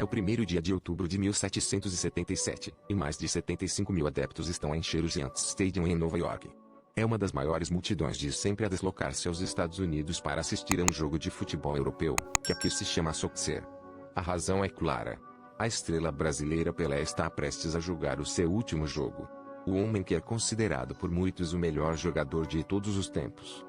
É o primeiro dia de outubro de 1777, e mais de 75 mil adeptos estão a encher o Giants Stadium em Nova York. É uma das maiores multidões de sempre a deslocar-se aos Estados Unidos para assistir a um jogo de futebol europeu, que aqui se chama soccer. A razão é clara. A estrela brasileira Pelé está prestes a jogar o seu último jogo. O homem que é considerado por muitos o melhor jogador de todos os tempos.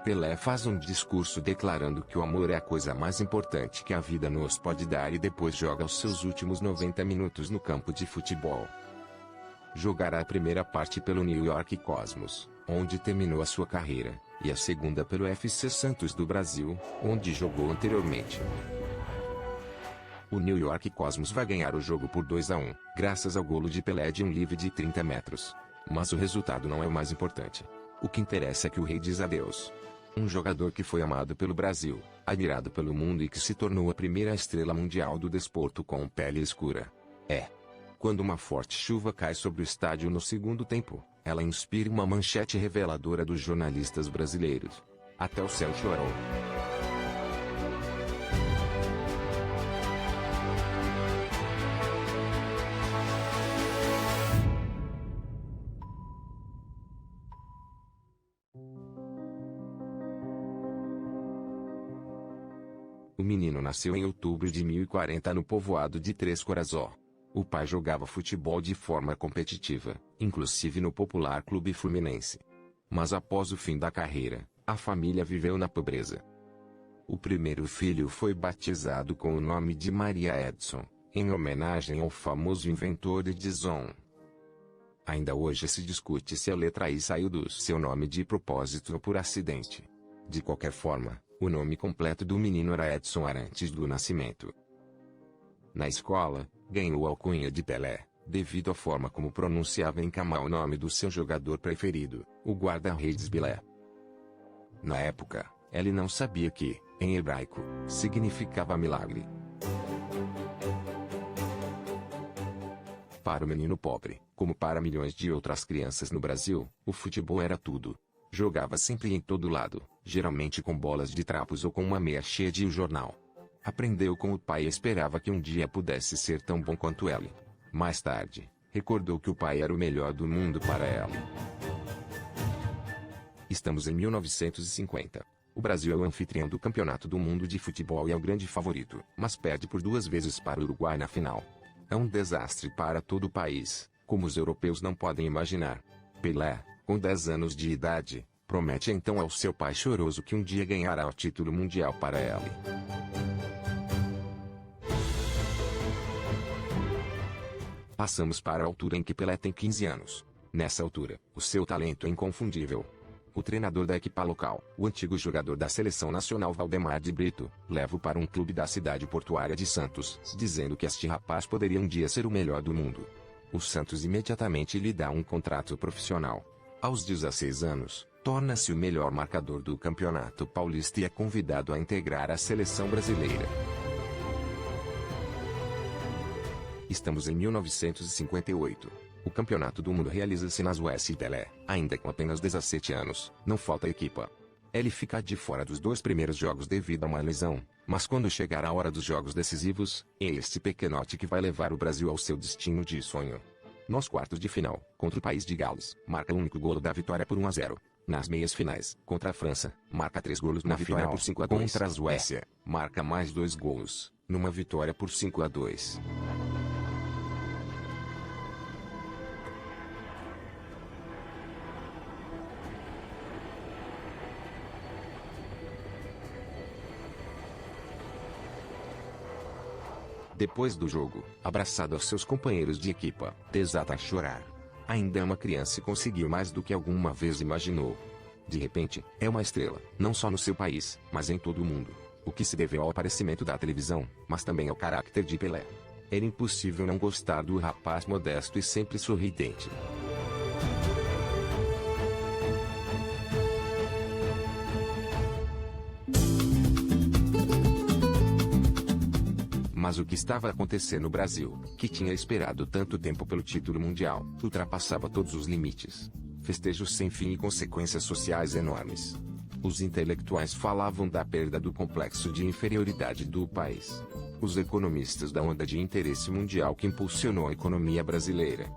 Pelé faz um discurso declarando que o amor é a coisa mais importante que a vida nos pode dar e depois joga os seus últimos 90 minutos no campo de futebol. Jogará a primeira parte pelo New York Cosmos, onde terminou a sua carreira, e a segunda pelo FC Santos do Brasil, onde jogou anteriormente. O New York Cosmos vai ganhar o jogo por 2-1, graças ao golo de Pelé de um livre de 30 metros. Mas o resultado não é o mais importante. O que interessa é que o rei diz adeus. Um jogador que foi amado pelo Brasil, admirado pelo mundo e que se tornou a primeira estrela mundial do desporto com pele escura. Quando uma forte chuva cai sobre o estádio no segundo tempo, ela inspira uma manchete reveladora dos jornalistas brasileiros. Até o céu chorou. O menino nasceu em outubro de 1040 no povoado de Três Coração. O pai jogava futebol de forma competitiva, inclusive no popular Clube Fluminense. Mas após o fim da carreira, a família viveu na pobreza. O primeiro filho foi batizado com o nome de Maria Edson, em homenagem ao famoso inventor Edison. Ainda hoje se discute se a letra I saiu do seu nome de propósito ou por acidente. De qualquer forma, o nome completo do menino era Edson Arantes do Nascimento. Na escola, ganhou a alcunha de Pelé, devido à forma como pronunciava em Camal o nome do seu jogador preferido, o guarda-redes Pelé. Na época, ele não sabia que, em hebraico, significava milagre. Para o menino pobre, como para milhões de outras crianças no Brasil, o futebol era tudo. Jogava sempre e em todo lado, geralmente com bolas de trapos ou com uma meia cheia de jornal. Aprendeu com o pai e esperava que um dia pudesse ser tão bom quanto ele. Mais tarde, recordou que o pai era o melhor do mundo para ela. Estamos em 1950. O Brasil é o anfitrião do Campeonato do Mundo de Futebol e é o grande favorito, mas perde por 2 vezes para o Uruguai na final. É um desastre para todo o país, como os europeus não podem imaginar. Pelé, com 10 anos de idade, promete então ao seu pai choroso que um dia ganhará o título mundial para ele. Passamos para a altura em que Pelé tem 15 anos. Nessa altura, o seu talento é inconfundível. O treinador da equipa local, o antigo jogador da seleção nacional Valdemar de Brito, leva-o para um clube da cidade portuária de Santos, dizendo que este rapaz poderia um dia ser o melhor do mundo. O Santos imediatamente lhe dá um contrato profissional. Aos 16 anos, torna-se o melhor marcador do Campeonato Paulista e é convidado a integrar a seleção brasileira. Estamos em 1958. O Campeonato do Mundo realiza-se nas US e Pelé, ainda com apenas 17 anos, não falta equipa. Ele fica de fora dos 2 primeiros jogos devido a uma lesão, mas quando chegar a hora dos jogos decisivos, é este pequenote que vai levar o Brasil ao seu destino de sonho. Nos quartos de final, contra o país de Gales, marca o único golo da vitória por 1-0. Nas meias finais, contra a França, marca 3 golos na vitória por 5-2. Contra a Suécia, marca mais 2 gols, numa vitória por 5-2. Depois do jogo, abraçado aos seus companheiros de equipa, desata a chorar. Ainda é uma criança e conseguiu mais do que alguma vez imaginou. De repente, é uma estrela, não só no seu país, mas em todo o mundo. O que se deveu ao aparecimento da televisão, mas também ao caráter de Pelé. Era impossível não gostar do rapaz modesto e sempre sorridente. Mas o que estava a acontecer no Brasil, que tinha esperado tanto tempo pelo título mundial, ultrapassava todos os limites. Festejos sem fim e consequências sociais enormes. Os intelectuais falavam da perda do complexo de inferioridade do país. Os economistas da onda de interesse mundial que impulsionou a economia brasileira.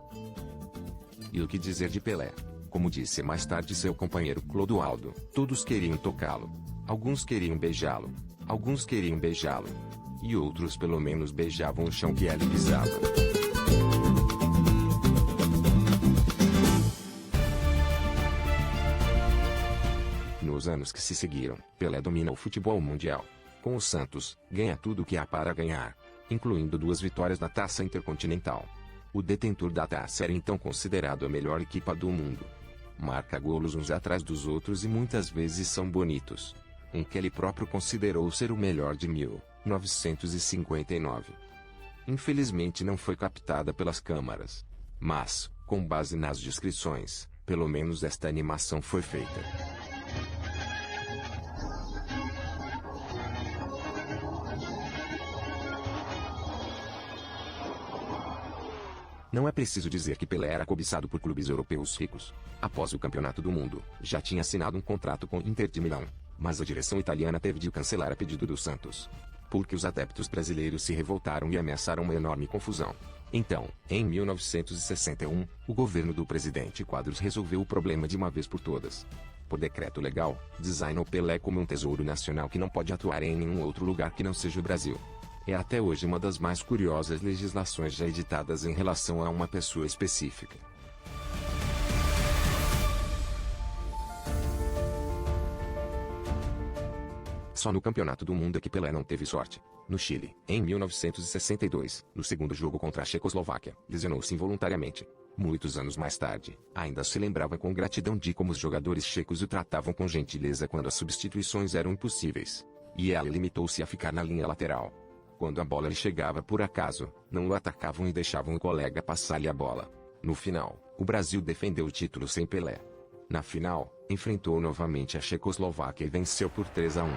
E o que dizer de Pelé? Como disse mais tarde seu companheiro Clodoaldo, todos queriam tocá-lo. Alguns queriam beijá-lo. Alguns queriam beijá-lo. E outros pelo menos beijavam o chão que ele pisava. Nos anos que se seguiram, Pelé domina o futebol mundial. Com o Santos, ganha tudo o que há para ganhar, incluindo 2 vitórias na Taça Intercontinental. O detentor da taça era então considerado a melhor equipa do mundo. Marca golos uns atrás dos outros e muitas vezes são bonitos. Um que ele próprio considerou ser o melhor de 1959. Infelizmente não foi captada pelas câmaras. Mas, com base nas descrições, pelo menos esta animação foi feita. Não é preciso dizer que Pelé era cobiçado por clubes europeus ricos. Após o Campeonato do Mundo, já tinha assinado um contrato com Inter de Milão, mas a direção italiana teve de cancelar a pedido do Santos, porque os adeptos brasileiros se revoltaram e ameaçaram uma enorme confusão. Então, em 1961, o governo do presidente Quadros resolveu o problema de uma vez por todas. Por decreto legal, designou Pelé como um tesouro nacional que não pode atuar em nenhum outro lugar que não seja o Brasil. É até hoje uma das mais curiosas legislações já editadas em relação a uma pessoa específica. Só no Campeonato do Mundo é que Pelé não teve sorte. No Chile, em 1962, no segundo jogo contra a Checoslováquia, lesionou-se involuntariamente. Muitos anos mais tarde, ainda se lembrava com gratidão de como os jogadores checos o tratavam com gentileza quando as substituições eram impossíveis. E ele limitou-se a ficar na linha lateral. Quando a bola lhe chegava por acaso, não o atacavam e deixavam o colega passar-lhe a bola. No final, o Brasil defendeu o título sem Pelé. Na final, enfrentou novamente a Checoslováquia e venceu por 3-1.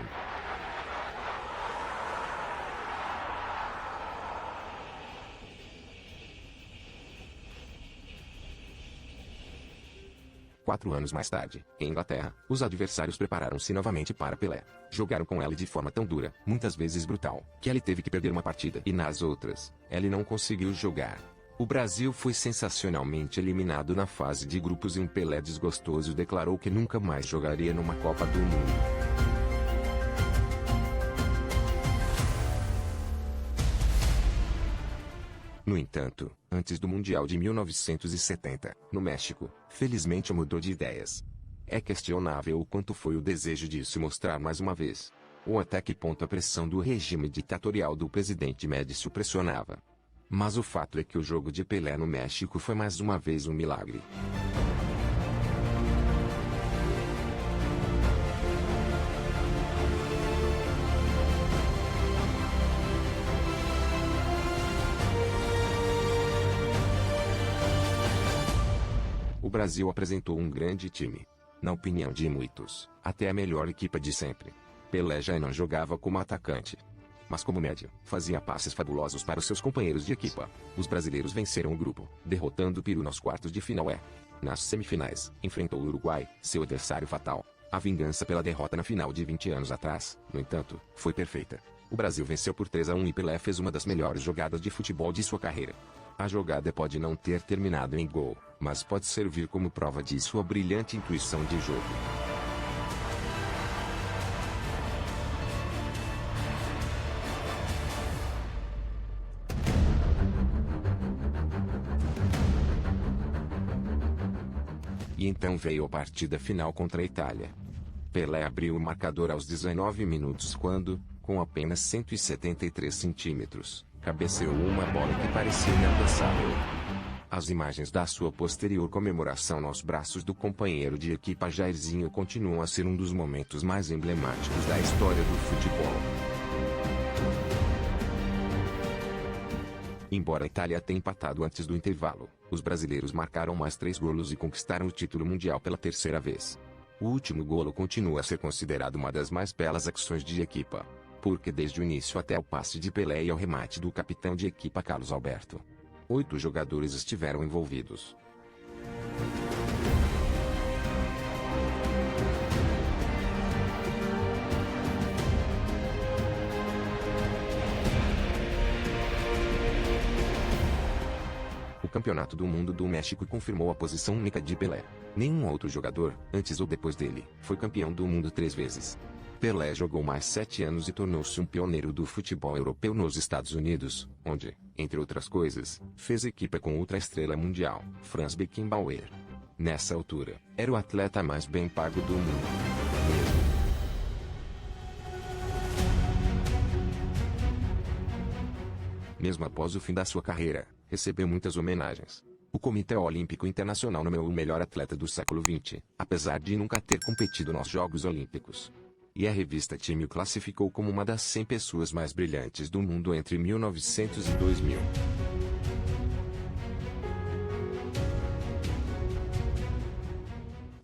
Quatro anos mais tarde, em Inglaterra, os adversários prepararam-se novamente para Pelé. Jogaram com ele de forma tão dura, muitas vezes brutal, que ele teve que perder uma partida e nas outras, ele não conseguiu jogar. O Brasil foi sensacionalmente eliminado na fase de grupos e um Pelé desgostoso declarou que nunca mais jogaria numa Copa do Mundo. No entanto, antes do Mundial de 1970, no México, felizmente mudou de ideias. É questionável o quanto foi o desejo de se mostrar mais uma vez, ou até que ponto a pressão do regime ditatorial do presidente Médici o pressionava. Mas o fato é que o jogo de Pelé no México foi mais uma vez um milagre. O Brasil apresentou um grande time. Na opinião de muitos, até a melhor equipe de sempre. Pelé já não jogava como atacante, mas como médio, fazia passes fabulosos para os seus companheiros de equipa. Os brasileiros venceram o grupo, derrotando o Peru nos quartos de final. Nas semifinais, enfrentou o Uruguai, seu adversário fatal. A vingança pela derrota na final de 20 anos atrás, no entanto, foi perfeita. O Brasil venceu por 3-1 e Pelé fez uma das melhores jogadas de futebol de sua carreira. A jogada pode não ter terminado em gol, mas pode servir como prova de sua brilhante intuição de jogo. E então veio a partida final contra a Itália. Pelé abriu o marcador aos 19 minutos quando, com apenas 173 centímetros, cabeceou uma bola que parecia inalcançável. As imagens da sua posterior comemoração nos braços do companheiro de equipa Jairzinho continuam a ser um dos momentos mais emblemáticos da história do futebol. Embora a Itália tenha empatado antes do intervalo, os brasileiros marcaram mais 3 golos e conquistaram o título mundial pela terceira vez. O último golo continua a ser considerado uma das mais belas ações de equipa, porque desde o início até o passe de Pelé e ao remate do capitão de equipa Carlos Alberto, 8 jogadores estiveram envolvidos. O Campeonato do Mundo do México confirmou a posição única de Pelé. Nenhum outro jogador, antes ou depois dele, foi campeão do mundo 3 vezes. Pelé jogou mais 7 anos e tornou-se um pioneiro do futebol europeu nos Estados Unidos, onde, entre outras coisas, fez equipe com outra estrela mundial, Franz Beckenbauer. Nessa altura, era o atleta mais bem pago do mundo. Mesmo após o fim da sua carreira, recebeu muitas homenagens. O Comitê Olímpico Internacional nomeou o melhor atleta do século XX, apesar de nunca ter competido nos Jogos Olímpicos. E a revista Time o classificou como uma das 100 pessoas mais brilhantes do mundo entre 1900 e 2000.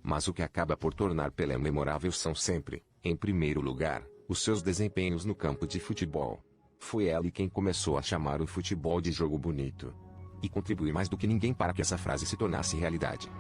Mas o que acaba por tornar Pelé memorável são sempre, em primeiro lugar, os seus desempenhos no campo de futebol. Foi ele quem começou a chamar o futebol de jogo bonito. E contribuiu mais do que ninguém para que essa frase se tornasse realidade.